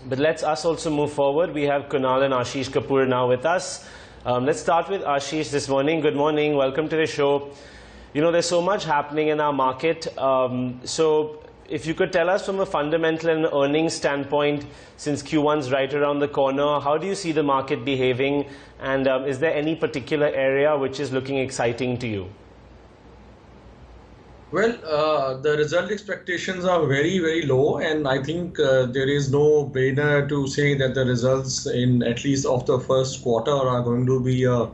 But let's us also move forward. We have Kunal and Ashish Kapoor now with us. Let's start with Ashish this morning. Good morning. Welcome to the show. You know, there's so much happening in our market. So if you could tell us from a fundamental and earnings standpoint, since Q1's right around the corner, how do you see the market behaving? And is there any particular area which is looking exciting to you? Well, the result expectations are very, very low, and I think there is no brainer to say that the results in at least of the first quarter are going to be a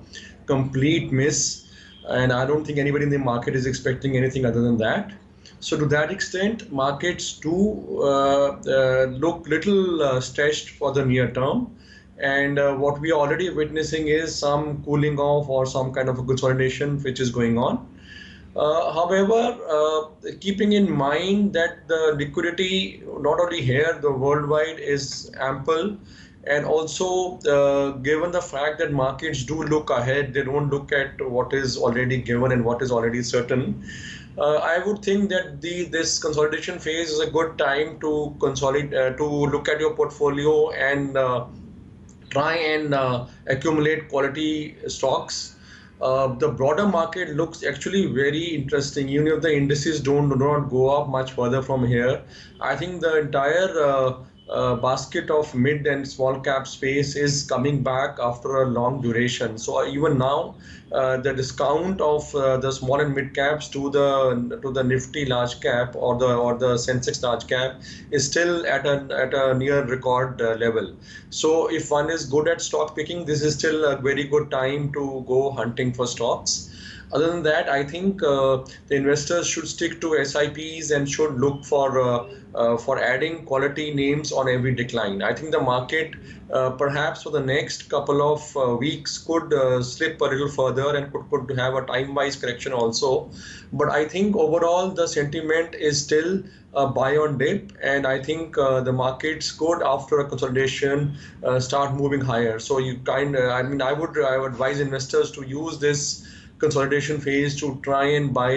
complete miss, and I don't think anybody in the market is expecting anything other than that. So to that extent, markets do look little stretched for the near term. And what we are already witnessing is some cooling off or some kind of a consolidation which is going on. However, keeping in mind that the liquidity, not only here, the worldwide is ample, and also given the fact that markets do look ahead, they don't look at what is already given and what is already certain. I would think that this consolidation phase is a good time to consolidate, to look at your portfolio and try and accumulate quality stocks. The broader market looks actually very interesting. Even if the indices do not go up much further from here, I think the entire basket of mid and small cap space is coming back after a long duration. So even now, the discount of the small and mid caps to the Nifty large cap or the Sensex large cap is still at a near record level. So if one is good at stock picking, this is still a very good time to go hunting for stocks. Other than that, I think the investors should stick to SIPs and should look for adding quality names on every decline. I think the market perhaps for the next couple of weeks could slip a little further and could have a time-wise correction also. But I think overall the sentiment is still a buy on dip, and I think the markets could, after a consolidation, start moving higher. So I would advise investors to use this consolidation phase to try and buy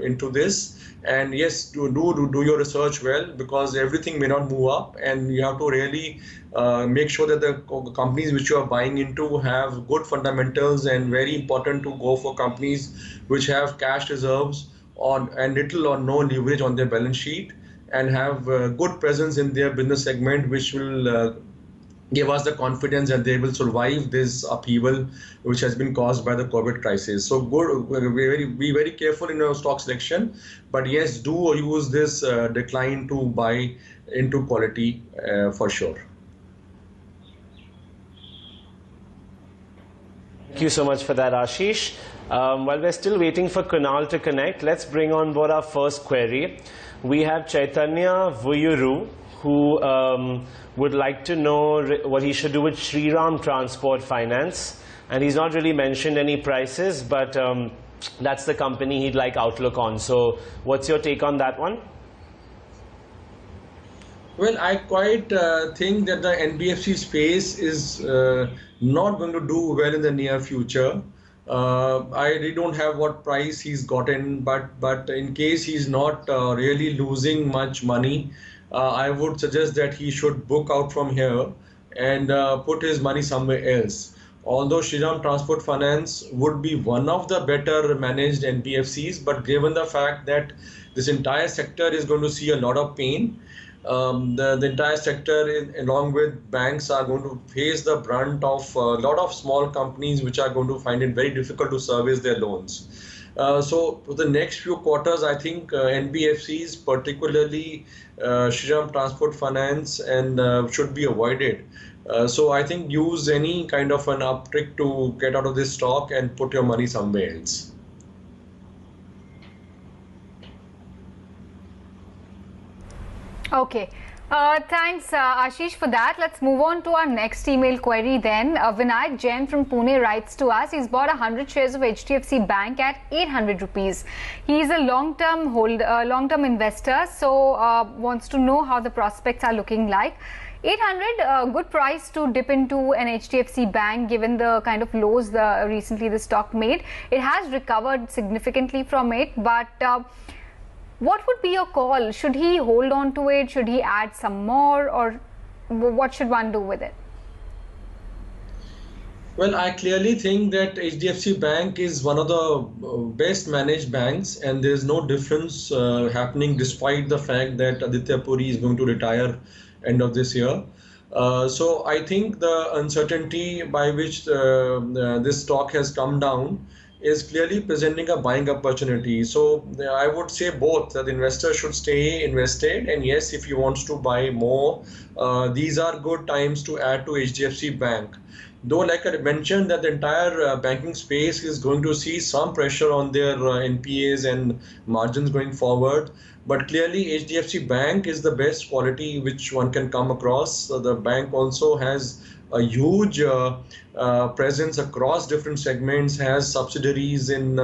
into this. And yes, do your research well, because everything may not move up, and you have to really make sure that the companies which you are buying into have good fundamentals, and very important to go for companies which have cash reserves and little or no leverage on their balance sheet, and have good presence in their business segment, which will give us the confidence that they will survive this upheaval which has been caused by the COVID crisis. So be very careful in your stock selection, but yes, do use this decline to buy into quality for sure. Thank you so much for that, Ashish. While we're still waiting for Kunal to connect, let's bring on board our first query. We have Chaitanya Vuyuru, who would like to know what he should do with Shriram Transport Finance. And he's not really mentioned any prices, but that's the company he'd like outlook on. So what's your take on that one? Well, I quite think that the NBFC space is not going to do well in the near future. I really don't have what price he's gotten, but in case he's not really losing much money, I would suggest that he should book out from here and put his money somewhere else. Although Shriram Transport Finance would be one of the better managed NBFCs, but given the fact that this entire sector is going to see a lot of pain, the entire sector along with banks are going to face the brunt of a lot of small companies which are going to find it very difficult to service their loans. So for the next few quarters, I think NBFCs, particularly Shriram Transport Finance, and should be avoided. So I think use any kind of an uptick to get out of this stock and put your money somewhere else. Okay. Thanks, Ashish, for that. Let's move on to our next email query then. Vinayak Jain from Pune writes to us. He's bought 100 shares of HDFC Bank at 800 rupees. He's a long-term investor, so wants to know how the prospects are looking like. 800, good price to dip into an HDFC Bank given the kind of lows recently the stock made. It has recovered significantly from it, but what would be your call? Should he hold on to it? Should he add some more? Or what should one do with it? Well, I clearly think that HDFC Bank is one of the best managed banks, and there's no difference happening despite the fact that Aditya Puri is going to retire end of this year. So I think the uncertainty by which this stock has come down is clearly presenting a buying opportunity. So I would say both, that investors should stay invested, and yes, if you want to buy more, these are good times to add to HDFC Bank. Though, like I mentioned, that the entire banking space is going to see some pressure on their NPAs and margins going forward. But clearly, HDFC Bank is the best quality which one can come across. The bank also has a huge presence across different segments, has subsidiaries in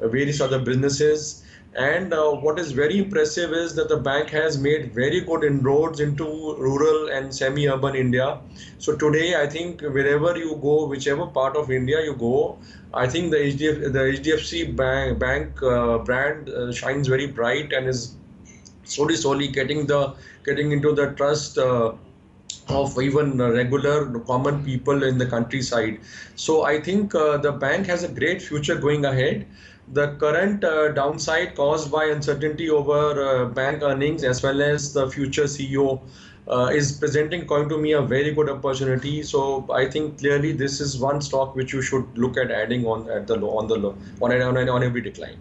various other businesses. And what is very impressive is that the bank has made very good inroads into rural and semi-urban India. So today, I think wherever you go, whichever part of India you go, I think the HDFC Bank brand shines very bright and is slowly getting into the trust of even regular common people in the countryside. So I think the bank has a great future going ahead. The current downside caused by uncertainty over bank earnings as well as the future CEO is presenting going to me a very good opportunity. So I think clearly this is one stock which you should look at adding on at the low, on every decline.